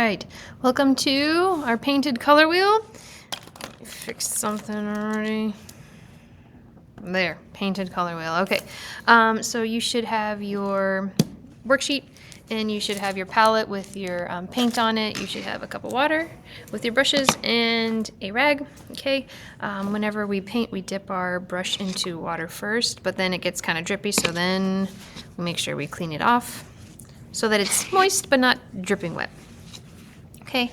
right, welcome to our painted color wheel. Fixed something already. There, painted color wheel. Okay, so you should have your worksheet and you should have your palette with your paint on it. You should have a cup of water with your brushes and a rag. Okay, whenever we paint, we dip our brush into water first, but then it gets kind of drippy, so then we make sure we clean it off so that it's moist but not dripping wet. Okay,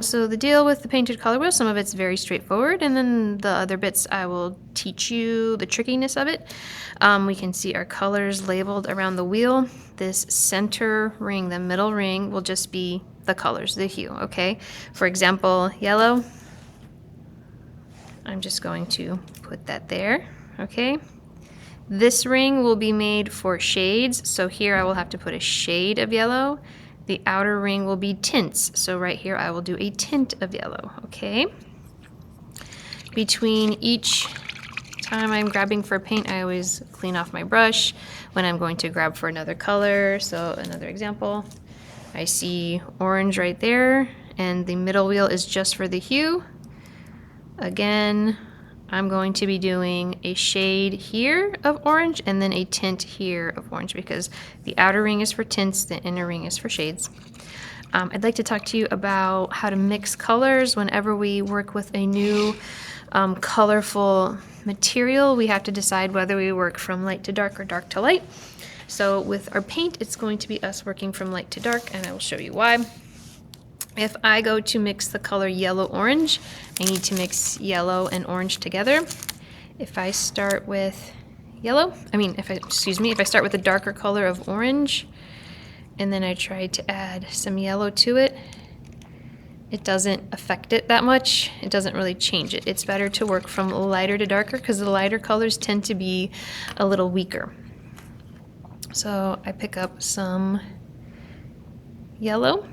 so the deal with the painted color wheel, some of it's very straightforward, and then the other bits I will teach you the trickiness of it. We can see our colors labeled around the wheel. This center ring, the middle ring, will just be the colors, the hue, okay? For example, yellow, I'm just going to put that there, okay? This ring will be made for shades, so here I will have to put a shade of yellow. The outer ring will be tints, so right here I will do a tint of yellow, okay? Between each time I'm grabbing for paint, I always clean off my brush when I'm going to grab for another color. So another example, I see orange right there, and the middle wheel is just for the hue. Again, I'm going to be doing a shade here of orange and then a tint here of orange because the outer ring is for tints, the inner ring is for shades. I'd like to talk to you about how to mix colors. Whenever we work with a new colorful material, we have to decide whether we work from light to dark or dark to light. So with our paint, it's going to be us working from light to dark, and I will show you why. If I go to mix the color yellow-orange, I need to mix yellow and orange together. If I start with yellow, if I start with a darker color of orange, and then I try to add some yellow to it, it doesn't affect it that much. It doesn't really change it. It's better to work from lighter to darker because the lighter colors tend to be a little weaker. So I pick up some yellow.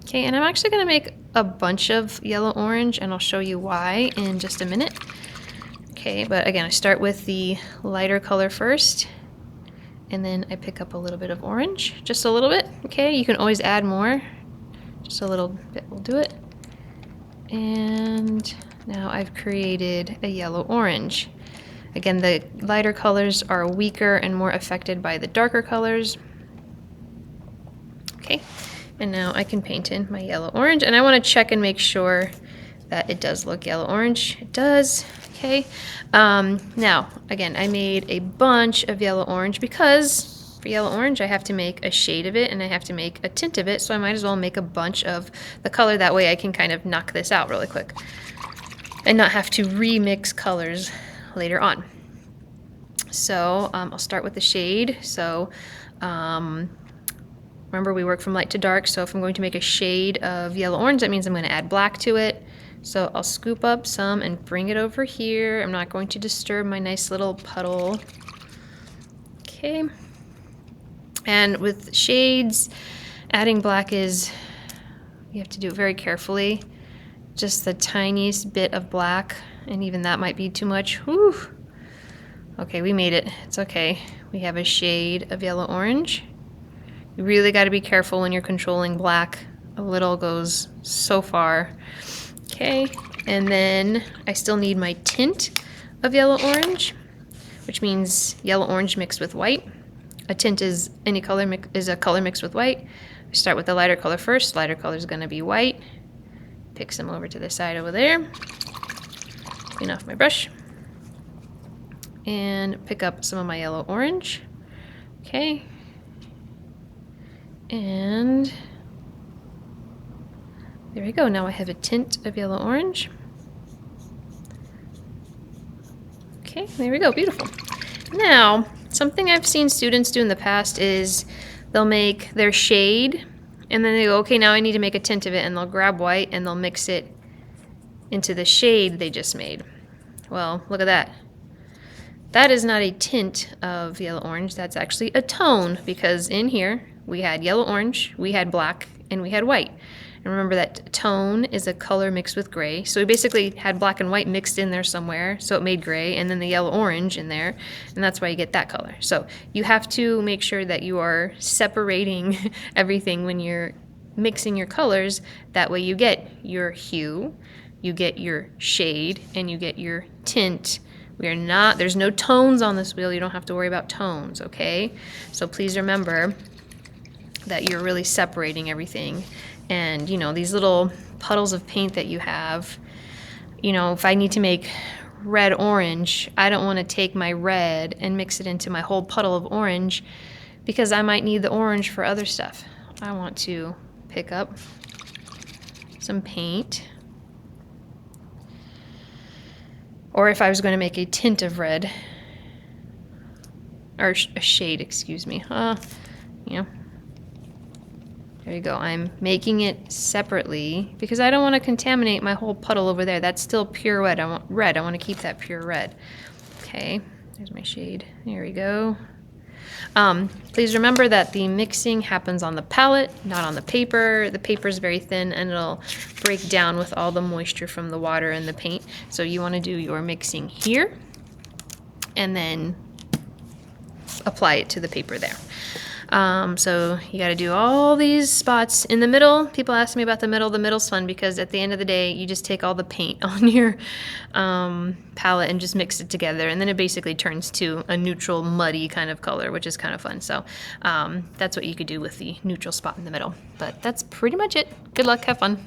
Okay, and I'm actually going to make a bunch of yellow-orange, and I'll show you why in just a minute. Okay, but again, I start with the lighter color first, and then I pick up a little bit of orange, just a little bit. Okay, you can always add more. Just a little bit will do it. And now I've created a yellow-orange. Again, the lighter colors are weaker and more affected by the darker colors. Okay. And now I can paint in my yellow-orange, and I want to check and make sure that it does look yellow-orange. It does, okay. Now, again, I made a bunch of yellow-orange because for yellow-orange I have to make a shade of it and I have to make a tint of it, so I might as well make a bunch of the color. That way I can kind of knock this out really quick and not have to remix colors later on. So I'll start with the shade. So remember, we work from light to dark, so if I'm going to make a shade of yellow-orange, that means I'm going to add black to it. So I'll scoop up some and bring it over here. I'm not going to disturb my nice little puddle. Okay. And with shades, adding black you have to do it very carefully. Just the tiniest bit of black, and even that might be too much. Whew. Okay, we made it. It's okay. We have a shade of yellow-orange. You really got to be careful when you're controlling black. A little goes so far. Okay, and then I still need my tint of yellow-orange, which means yellow-orange mixed with white. A tint is any color is a color mixed with white. I start with the lighter color first. Lighter color is going to be white. Pick some over to the side over there. Clean off my brush. And pick up some of my yellow-orange. Okay. And there we go. Now I have a tint of yellow-orange. Okay, there we go. Beautiful. Now, something I've seen students do in the past is they'll make their shade, and then they go, okay, now I need to make a tint of it, and they'll grab white and they'll mix it into the shade they just made. Well, look at that. That is not a tint of yellow-orange. That's actually a tone, because in here we had yellow-orange, we had black, and we had white. And remember that tone is a color mixed with gray. So we basically had black and white mixed in there somewhere, so it made gray, and then the yellow-orange in there, and that's why you get that color. So you have to make sure that you are separating everything when you're mixing your colors. That way you get your hue, you get your shade, and you get your tint. There's no tones on this wheel. You don't have to worry about tones, okay? So please remember that you're really separating everything. And, you know, these little puddles of paint that you have, you know, if I need to make red orange, I don't want to take my red and mix it into my whole puddle of orange because I might need the orange for other stuff. I want to pick up some paint. Or if I was going to make a tint of red, or a shade, excuse me. You know, there you go. I'm making it separately because I don't want to contaminate my whole puddle over there. That's still pure red. I want to keep that pure red. Okay, there's my shade. There we go. Please remember that the mixing happens on the palette, not on the paper. The paper is very thin and it'll break down with all the moisture from the water and the paint. So you want to do your mixing here and then apply it to the paper there. So you got to do all these spots in the middle. People ask me about the middle. The middle's fun because at the end of the day, you just take all the paint on your palette and just mix it together, and then it basically turns to a neutral, muddy kind of color, which is kind of fun. So that's what you could do with the neutral spot in the middle. But that's pretty much it. Good luck. Have fun.